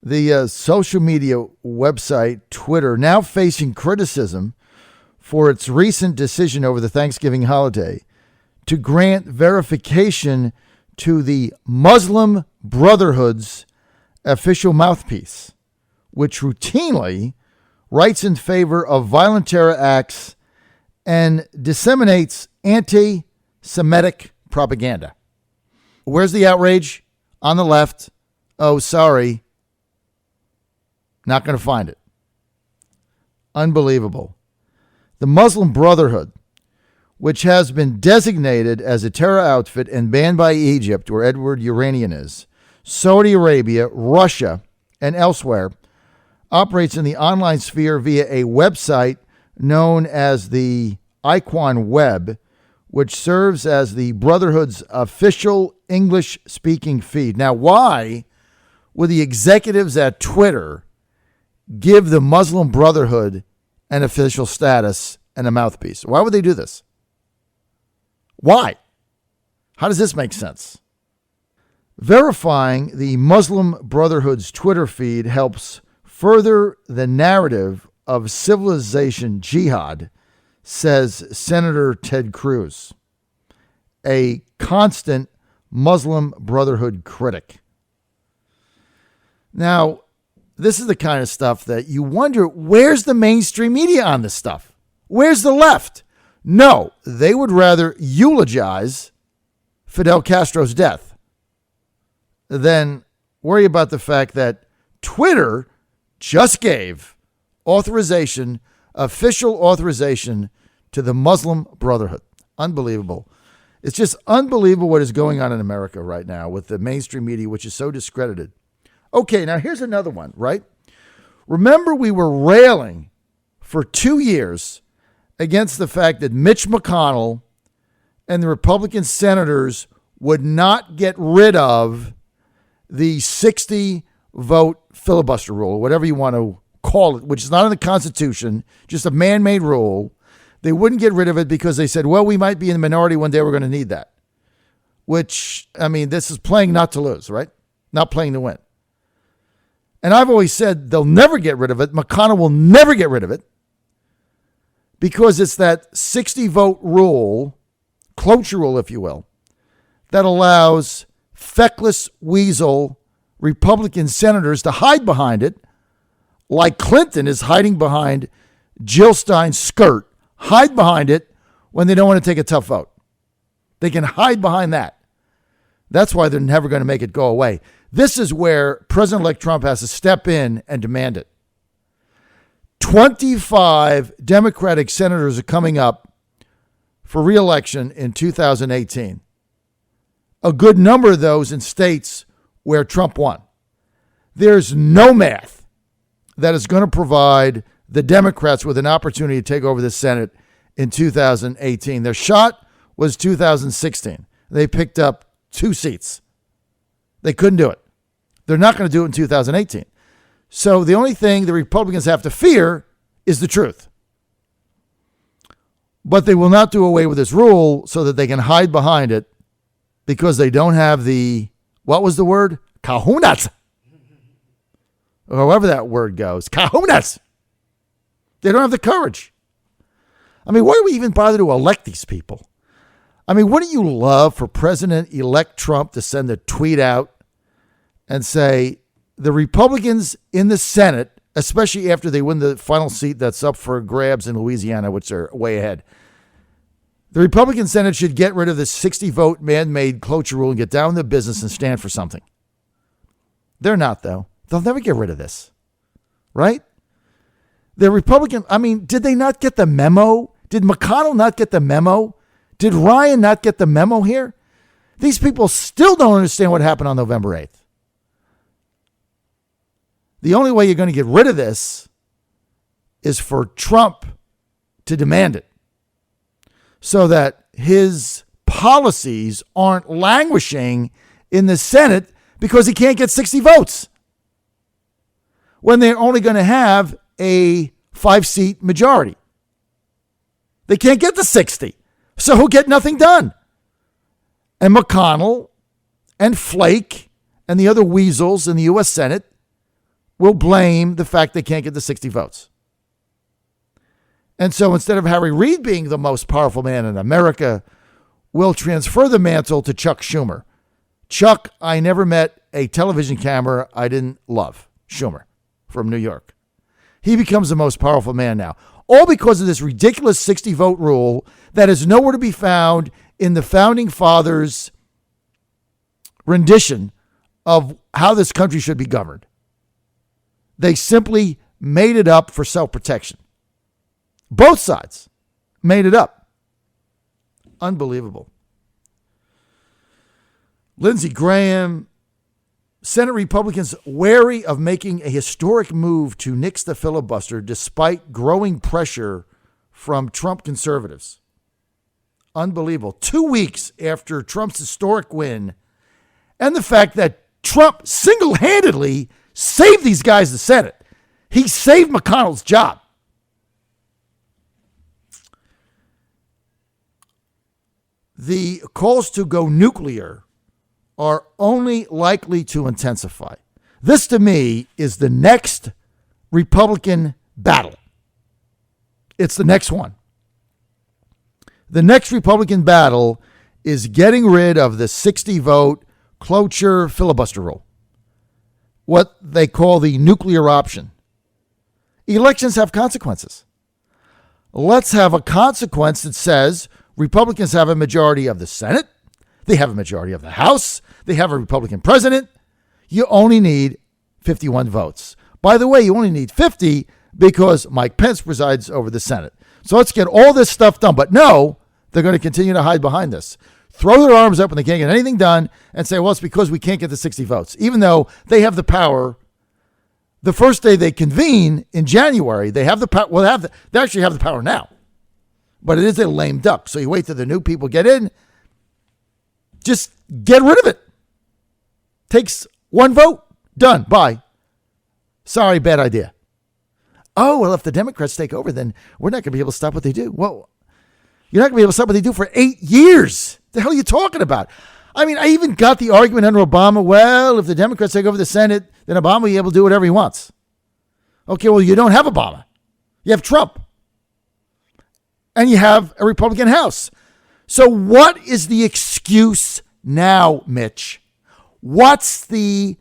The social media website Twitter now facing criticism for its recent decision over the Thanksgiving holiday to grant verification to the Muslim Brotherhood's official mouthpiece, which routinely writes in favor of violent terror acts and disseminates anti-Semitic propaganda. Where's the outrage? On the left. Oh, sorry. Not going to find it. Unbelievable. The Muslim Brotherhood, which has been designated as a terror outfit and banned by Egypt, where Edward Uranian is, Saudi Arabia, Russia, and elsewhere, operates in the online sphere via a website known as the Iquan Web, which serves as the Brotherhood's official English-speaking feed. Now, why would the executives at Twitter give the Muslim Brotherhood an official status and a mouthpiece? Why would they do this? Why? How does this make sense? Verifying the Muslim Brotherhood's Twitter feed helps further the narrative of civilization jihad, says Senator Ted Cruz, a constant Muslim Brotherhood critic. Now, this is the kind of stuff that you wonder, where's the mainstream media on this stuff? Where's the left? No, they would rather eulogize Fidel Castro's death than worry about the fact that Twitter just gave official authorization to the Muslim Brotherhood. Unbelievable. It's just unbelievable what is going on in America right now with the mainstream media, which is so discredited. Okay, now here's another one, right? Remember, we were railing for 2 years against the fact that Mitch McConnell and the Republican senators would not get rid of the 60-vote filibuster rule, whatever you want to call it, which is not in the Constitution, just a man-made rule. They wouldn't get rid of it because they said, well, we might be in the minority one day. We're going to need that. Which, I mean, this is playing not to lose, right? Not playing to win. And I've always said they'll never get rid of it. McConnell will never get rid of it because it's that 60-vote rule, cloture rule, if you will, that allows feckless weasel Republican senators to hide behind it, like Clinton is hiding behind Jill Stein's skirt, hide behind it when they don't want to take a tough vote. They can hide behind that. That's why they're never going to make it go away. This is where President-elect Trump has to step in and demand it. 25 Democratic senators are coming up for re-election in 2018. A good number of those in states where Trump won. There's no math that is going to provide the Democrats with an opportunity to take over the Senate in 2018. Their shot was 2016. They picked up 2 seats. They couldn't do it. They're not going to do it in 2018. So the only thing the Republicans have to fear is the truth. But they will not do away with this rule so that they can hide behind it because they don't have the, what was the word? Kahunas. Or however that word goes. Kahunas. They don't have the courage. I mean, why do we even bother to elect these people? I mean, wouldn't you love for President-elect Trump to send a tweet out and say, the Republicans in the Senate, especially after they win the final seat that's up for grabs in Louisiana, which are way ahead, the Republican Senate should get rid of this 60-vote man-made cloture rule and get down to business and stand for something. They're not, though. They'll never get rid of this, right? The Republican, I mean, did they not get the memo? Did McConnell not get the memo? Did Ryan not get the memo here? These people still don't understand what happened on November 8th. The only way you're going to get rid of this is for Trump to demand it so that his policies aren't languishing in the Senate because he can't get 60 votes when they're only going to have a 5-seat majority. They can't get to 60. So he'll get nothing done. And McConnell and Flake and the other weasels in the U.S. Senate will blame the fact they can't get the 60 votes. And so instead of Harry Reid being the most powerful man in America, we'll transfer the mantle to Chuck Schumer. Chuck, I never met a television camera I didn't love. Schumer from New York. He becomes the most powerful man now. All because of this ridiculous 60-vote rule that is nowhere to be found in the Founding Fathers' rendition of how this country should be governed. They simply made it up for self-protection. Both sides made it up. Unbelievable. Lindsey Graham, Senate Republicans wary of making a historic move to nix the filibuster despite growing pressure from Trump conservatives. Unbelievable. 2 weeks after Trump's historic win and the fact that Trump single-handedly saved these guys the Senate. He saved McConnell's job. The calls to go nuclear are only likely to intensify. This, to me, is the next Republican battle. It's the next one. The next Republican battle is getting rid of the 60-vote cloture filibuster rule, what they call the nuclear option. Elections have consequences. Let's have a consequence that says Republicans have a majority of the Senate. They have a majority of the House. They have a Republican president. You only need 51 votes. By the way, you only need 50 because Mike Pence presides over the Senate. So let's get all this stuff done. But no, they're going to continue to hide behind this. Throw their arms up when they can't get anything done and say, well, it's because we can't get the 60 votes. Even though they have the power. The first day they convene in January, they have the power. Well, they actually have the power now. But it is a lame duck. So you wait till the new people get in. Just get rid of it. Takes one vote. Done. Bye. Sorry, bad idea. Oh, well, if the Democrats take over, then we're not going to be able to stop what they do. Well, you're not going to be able to stop what they do for 8 years. The hell are you talking about? I mean, I even got the argument under Obama. Well, if the Democrats take over the Senate, then Obama will be able to do whatever he wants. Okay, well, you don't have Obama. You have Trump. And you have a Republican House. So what is the excuse now, Mitch? What's the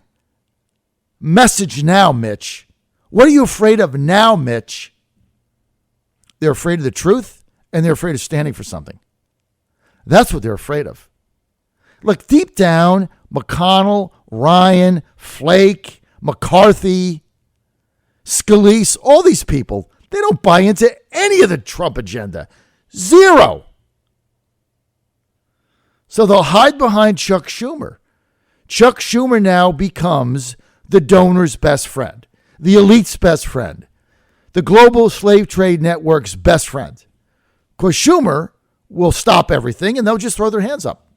message now, Mitch? What are you afraid of now, Mitch? They're afraid of the truth, and they're afraid of standing for something. That's what they're afraid of. Look, deep down, McConnell, Ryan, Flake, McCarthy, Scalise, all these people, they don't buy into any of the Trump agenda. Zero. So they'll hide behind Chuck Schumer. Chuck Schumer now becomes the donor's best friend, the elite's best friend, the global slave trade network's best friend. Because Schumer will stop everything and they'll just throw their hands up.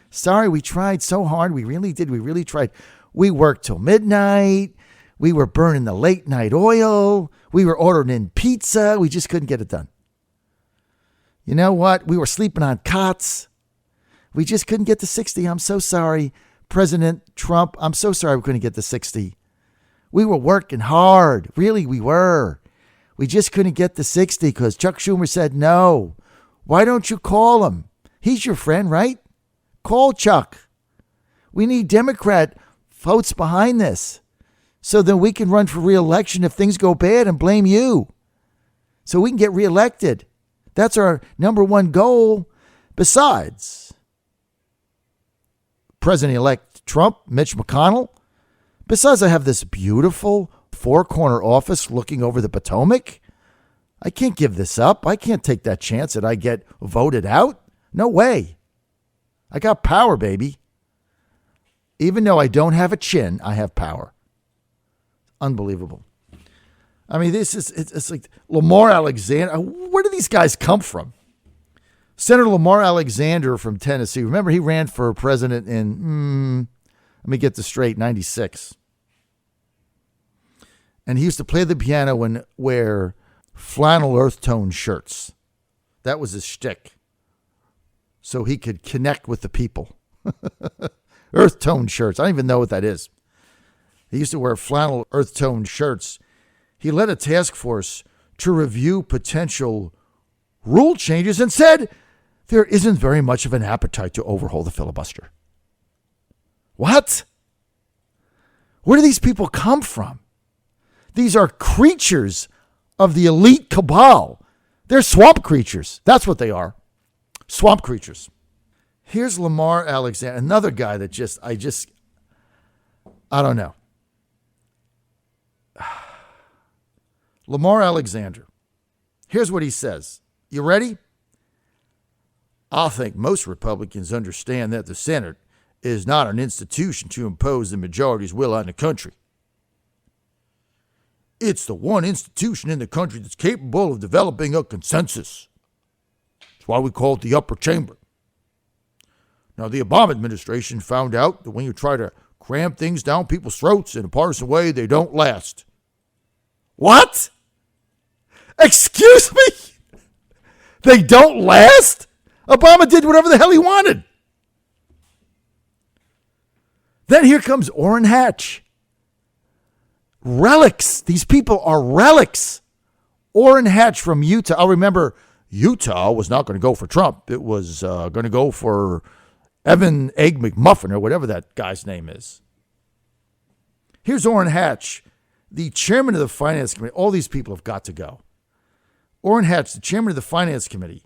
Sorry, we tried so hard. We really did. We really tried. We worked till midnight. We were burning the late night oil. We were ordering in pizza. We just couldn't get it done. You know what? We were sleeping on cots. We just couldn't get to 60. I'm so sorry, President Trump. I'm so sorry we couldn't get to 60. We were working hard. Really, we were. We just couldn't get to 60 because Chuck Schumer said no. Why don't you call him? He's your friend, right? Call Chuck. We need Democrat votes behind this so that we can run for re-election if things go bad and blame you. So we can get reelected. That's our number one goal. Besides President-elect Trump, Mitch McConnell. Besides, I have this beautiful four-corner office looking over the Potomac. I can't give this up. I can't take that chance that I get voted out. No way. I got power, baby. Even though I don't have a chin, I have power. Unbelievable. I mean, it's like Lamar Alexander. Where do these guys come from? Senator Lamar Alexander from Tennessee. Remember, he ran for president in, let me get this straight, 96. And he used to play the piano and wear flannel earth tone shirts. That was his shtick. So he could connect with the people. Earth tone shirts. I don't even know what that is. He used to wear flannel earth-toned shirts. He led a task force to review potential rule changes and said there isn't very much of an appetite to overhaul the filibuster. What? Where do these people come from? These are creatures of the elite cabal. They're swamp creatures. That's what they are. Swamp creatures. Here's Lamar Alexander, another guy that I don't know. Lamar Alexander. Here's what he says. You ready? I think most Republicans understand that the Senate is not an institution to impose the majority's will on the country. It's the one institution in the country that's capable of developing a consensus. That's why we call it the upper chamber. Now, the Obama administration found out that when you try to cram things down people's throats in a partisan way, they don't last. What? Excuse me? They don't last? Obama did whatever the hell he wanted. Then here comes Orrin Hatch. Relics. These people are relics. Orrin Hatch from Utah. I'll remember Utah was not going to go for Trump. It was going to go for Evan Egg McMuffin or whatever that guy's name is. Here's Orrin Hatch, the chairman of the Finance Committee. All these people have got to go. Orrin Hatch, the chairman of the Finance Committee,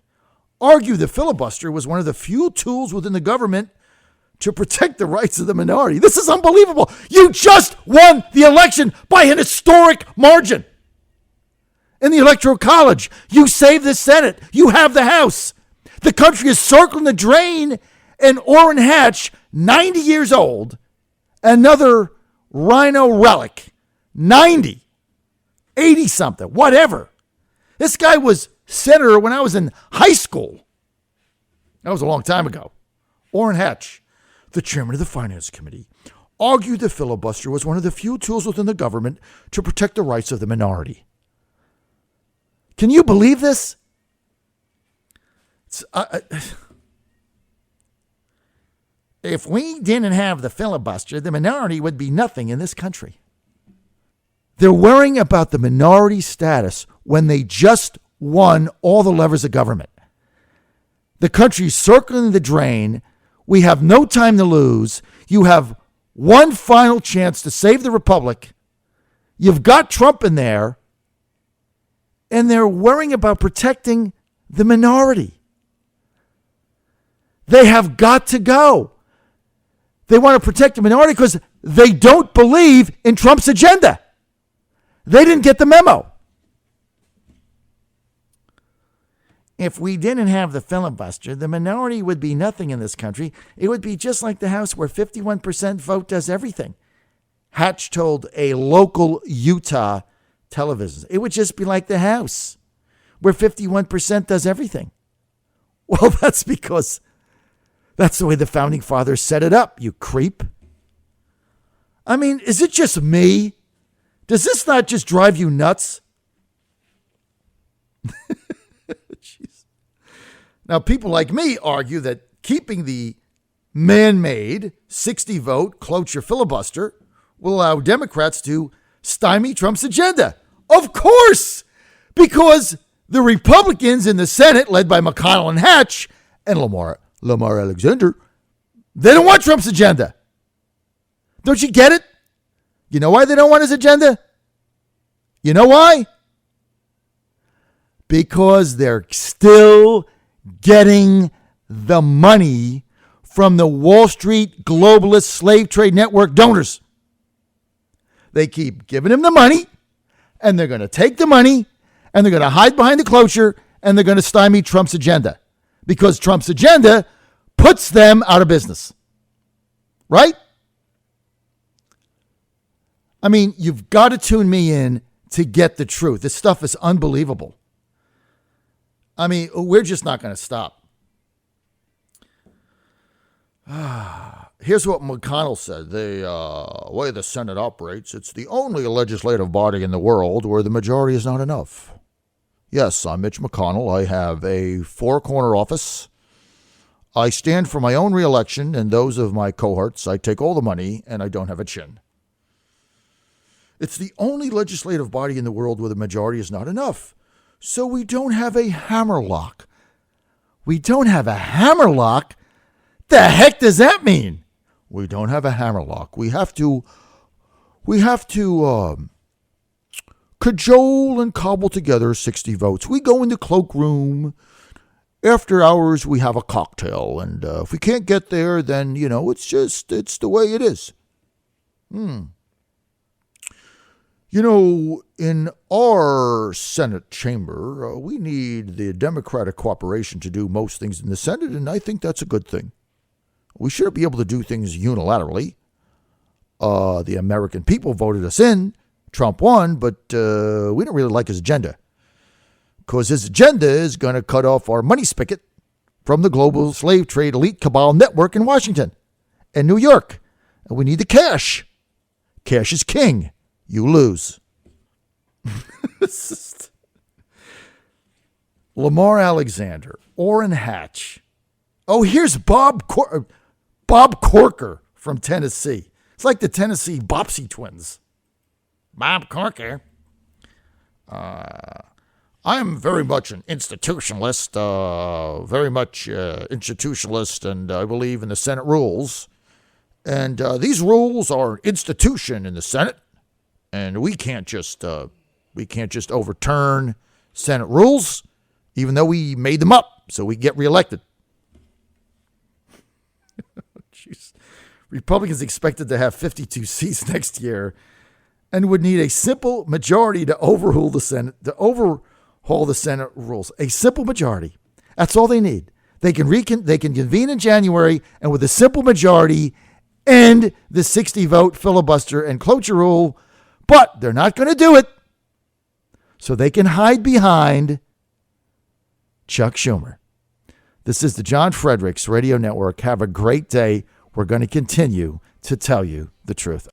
argued the filibuster was one of the few tools within the government to protect the rights of the minority. This is unbelievable. You just won the election by an historic margin. In the Electoral College, you saved the Senate. You have the House. The country is circling the drain, and Orrin Hatch, 90 years old, another rhino relic, 90, 80-something, whatever. This guy was senator when I was in high school. That was a long time ago. Orrin Hatch, the chairman of the Finance Committee, argued the filibuster was one of the few tools within the government to protect the rights of the minority. Can you believe this? If we didn't have the filibuster, the minority would be nothing in this country. They're worrying about the minority status when they just won all the levers of government. The country's circling the drain. We have no time to lose. You have one final chance to save the republic. You've got Trump in there, and they're worrying about protecting the minority. They have got to go. They want to protect the minority because they don't believe in Trump's agenda. They didn't get the memo. If we didn't have the filibuster, the minority would be nothing in this country. It would be just like the House where 51% vote does everything. Hatch told a local Utah television. It would just be like the House where 51% does everything. Well, that's because that's the way the founding fathers set it up, you creep. I mean, is it just me? Does this not just drive you nuts? Jeez. Now, people like me argue that keeping the man-made 60-vote cloture filibuster will allow Democrats to stymie Trump's agenda. Of course, because the Republicans in the Senate, led by McConnell and Hatch and Lamar Alexander, they don't want Trump's agenda. Don't you get it? You know why they don't want his agenda? You know why? Because they're still getting the money from the Wall Street globalist slave trade network donors. They keep giving him the money, and they're going to take the money, and they're going to hide behind the cloture, and they're going to stymie Trump's agenda. Because Trump's agenda puts them out of business. Right? I mean, you've got to tune me in to get the truth. This stuff is unbelievable. I mean, we're just not going to stop. Here's what McConnell said. The way the Senate operates, it's the only legislative body in the world where the majority is not enough. Yes, I'm Mitch McConnell. I have a four-corner office. I stand for my own reelection and those of my cohorts. I take all the money, and I don't have a chin. It's the only legislative body in the world where the majority is not enough. So we don't have a hammerlock. We don't have a hammerlock? The heck does that mean? We don't have a hammerlock. We have to cajole and cobble together 60 votes. We go in the cloakroom. After hours, we have a cocktail. And if we can't get there, then, it's the way it is. In our Senate chamber, we need the Democratic cooperation to do most things in the Senate, and I think that's a good thing. We shouldn't be able to do things unilaterally. The American people voted us in. Trump won, but we don't really like his agenda. Because his agenda is going to cut off our money spigot from the global slave trade elite cabal network in Washington and New York. And we need the cash. Cash is king. You lose. Lamar Alexander, Orrin Hatch. Oh, here's Bob Corker from Tennessee. It's like the Tennessee Bopsy twins. Bob Corker. I'm very much an institutionalist, and I believe in the Senate rules. And these rules are an institution in the Senate, and we can't just overturn Senate rules, even though we made them up so we get reelected. Jeez. Republicans expected to have 52 seats next year, and would need a simple majority to overhaul the Senate rules. A simple majority. That's all they need. They can convene in January, and with a simple majority, end the 60-vote filibuster and cloture rule. But they're not going to do it, so they can hide behind Chuck Schumer. This is the John Fredericks Radio Network. Have a great day. We're going to continue to tell you the truth.